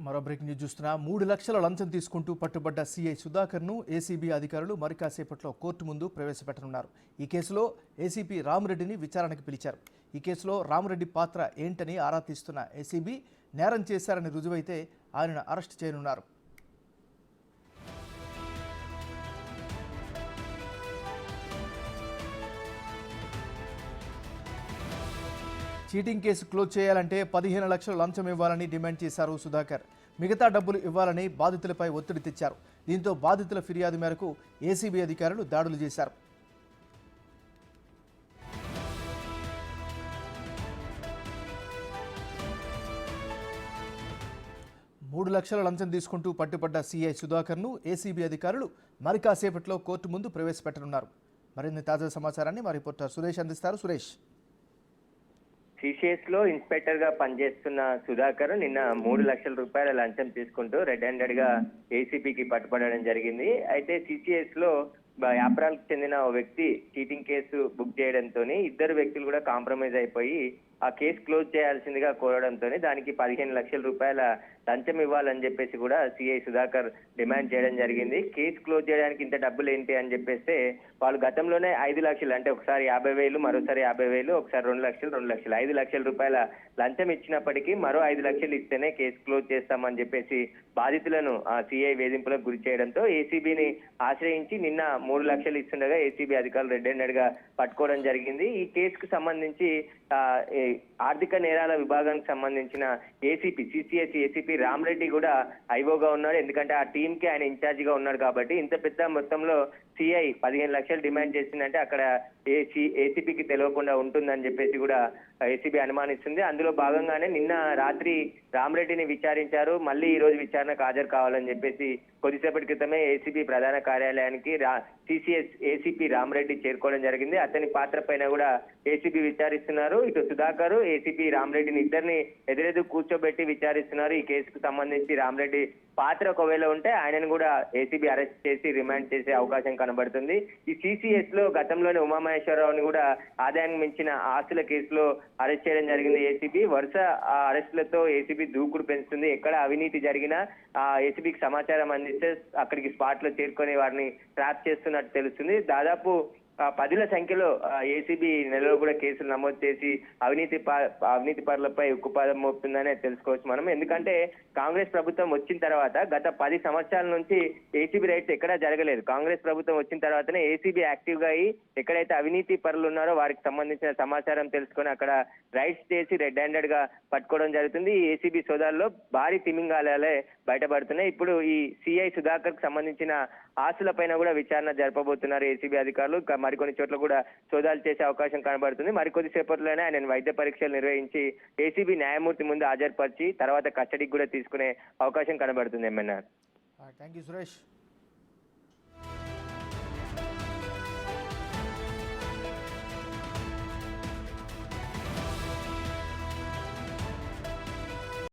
మరో breaking news చూస్తున్నా 3 లక్షల లంచం తీసుకుంటూ పట్టుబడ్డ సీఐ సుధాకర్ను ఏసీబీ అధికారులు మరి కాసేపట్లో కోర్టు ముందు ప్రవేశపెట్టనున్నారు. ఈ కేసులో ఏసీపీ రామరెడ్డిని విచారణకు పిలిచారు. ఈ కేసులో రామరెడ్డి పాత్ర ఏంటని ఆరా తీస్తున్న ఏసీబీ నేరం చేశారని రుజువైతే ఆయనను అరెస్ట్ చేయనున్నారు. చీటింగ్ కేసు క్లోజ్ చేయాలంటే 15 లక్షల లంచం ఇవ్వాలని డిమాండ్ చేశారు సుధాకర్. మిగతా డబ్బులు ఇవ్వాలని బాధితులపై ఒత్తిడి తెచ్చారు. దీంతో బాధితుల ఫిర్యాదు మేరకు ఏసీబీ అధికారులు దాడులు చేశారు. 3 లక్షల లంచం తీసుకుంటూ పట్టుబడ్డ సీఐ సుధాకర్ను ఏసీబీ అధికారులు మరి కాసేపట్లో కోర్టు ముందు ప్రవేశపెట్టనున్నారు. మరిన్ని తాజా సమాచారాన్ని మా రిపోర్టర్ సురేష్ అందిస్తారు. సురేష్, సిసిఎస్ లో ఇన్స్పెక్టర్ గా పనిచేస్తున్న సుధాకర్ నిన్న 3 లక్షల రూపాయల లంచం తీసుకుంటూ రెడ్ హ్యాండెడ్ గా ఏసీపీకి పట్టుబడడం జరిగింది. అయితే సిసిఎస్ లో వ్యాపారాలకు చెందిన ఓ వ్యక్తి చీటింగ్ కేసు బుక్ చేయడంతో ఇద్దరు వ్యక్తులు కూడా కాంప్రమైజ్ అయిపోయి ఆ కేసు క్లోజ్ చేయాల్సిందిగా కోరడంతో దానికి 15 లక్షల రూపాయల లంచం ఇవ్వాలని చెప్పేసి కూడా సిఐ సుధాకర్ డిమాండ్ చేయడం జరిగింది. కేసు క్లోజ్ చేయడానికి ఇంత డబ్బులు ఏంటి అని చెప్పేస్తే వాళ్ళు గతంలోనే 5 లక్షలు, అంటే ఒకసారి 50,000, మరోసారి 50,000, ఒకసారి 2 లక్షలు, 2 లక్షలు, 5 లక్షల రూపాయల లంచం ఇచ్చినప్పటికీ మరో 5 లక్షలు ఇస్తేనే కేసు క్లోజ్ చేస్తామని చెప్పేసి బాధితులను సిఐ వేధింపులకు గురి చేయడంతో ఏసీబీని ఆశ్రయించి నిన్న 3 లక్షలు ఇస్తుండగా ఏసీబీ అధికారులు రెడ్ హ్యాండెడ్ గా పట్టుకోవడం జరిగింది. ఈ కేసుకు సంబంధించి ఆర్థిక నేరాల విభాగానికి సంబంధించిన ఏసీపీ సిసిఎస్ ఏసీపీ రామరెడ్డి కూడా ఐఓగా ఉన్నాడు. ఎందుకంటే ఆ టీమ్ కి ఆయన ఇన్ఛార్జ్ గా ఉన్నాడు కాబట్టి ఇంత పెద్ద మొత్తంలో సిఐ 15 లక్షలు డిమాండ్ చేసిందంటే అక్కడ ఏసీపీకి తెలియకుండా ఉంటుందని చెప్పేసి కూడా ఏసీబీ అనుమానిస్తుంది. అందులో భాగంగానే నిన్న రాత్రి రామరెడ్డిని విచారించారు. మళ్ళీ ఈ రోజు విచారణకు హాజరు కావాలని చెప్పేసి కొద్దిసేపటి క్రితమే ఏసీబీ ప్రధాన కార్యాలయానికి సిసిఎస్ ఏసీపీ రామరెడ్డి చేరుకోవడం జరిగింది. అతని పాత్ర పైన కూడా ఏసీబీ విచారిస్తున్నారు. ఇటు సుధాకర్, ఏసీపీ రామరెడ్డిని ఇద్దరిని ఎదురెదురు కూర్చోబెట్టి విచారిస్తున్నారు. ఈ కేసుకు సంబంధించి రామరెడ్డి పాత్ర ఒకవేళ ఉంటే ఆయనను కూడా ఏసీబీ అరెస్ట్ చేసి రిమాండ్ చేసే అవకాశం కనబడుతుంది. ఈ సిసిఎస్ లో గతంలోనే ఉమామహేశ్వరరావుని కూడా ఆదాయానికి మించిన ఆస్తుల కేసులో అరెస్ట్ చేయడం జరిగింది ఏసీబీ. వరుస అరెస్టులతో ఏసీబీ దూకుడు పెంచుతుంది. ఎక్కడ అవినీతి జరిగినా ఏసీబీకి సమాచారం అందిస్తే అక్కడికి స్పాట్ లో చేరుకొని వారిని ట్రాప్ చేస్తున్నట్టు తెలుస్తుంది. దాదాపు 10ల సంఖ్యలో ఏసీబీ నెలలో కూడా కేసులు నమోదు చేసి అవినీతి పరులపై ఉక్కుపాదం మోపుతుందనే తెలుసుకోవచ్చు మనం. ఎందుకంటే కాంగ్రెస్ ప్రభుత్వం వచ్చిన తర్వాత గత 10 సంవత్సరాల నుంచి ఏసీబీ రైట్స్ ఎక్కడా జరగలేదు. కాంగ్రెస్ ప్రభుత్వం వచ్చిన తర్వాతనే ఏసీబీ యాక్టివ్ గా అయ్యి ఎక్కడైతే అవినీతి పరులు ఉన్నారో వారికి సంబంధించిన సమాచారం తెలుసుకొని అక్కడ రైట్స్ చేసి రెడ్ హ్యాండెడ్ గా పట్టుకోవడం జరుగుతుంది. ఈ ఏసీబీ సోదాల్లో భారీ తిమింగాలే బయటపడుతున్నాయి. ఇప్పుడు ఈ సిఐ సుధాకర్ కు సంబంధించిన ఆస్తుల పైన కూడా విచారణ జరపబోతున్నారు ఏసీబీ అధికారులు. మరికొన్ని చోట్ల కూడా సోదాలు చేసే అవకాశం కనబడుతుంది. మరికొద్ది సేపట్లోనే ఆయన వైద్య పరీక్షలు నిర్వహించి ఏసీబీ న్యాయమూర్తి ముందు హాజరుపరిచి తర్వాత కస్టడీకి కూడా తీసుకునే అవకాశం కనబడుతుంది. ఎంఎన్ఆర్. Thank you Suresh.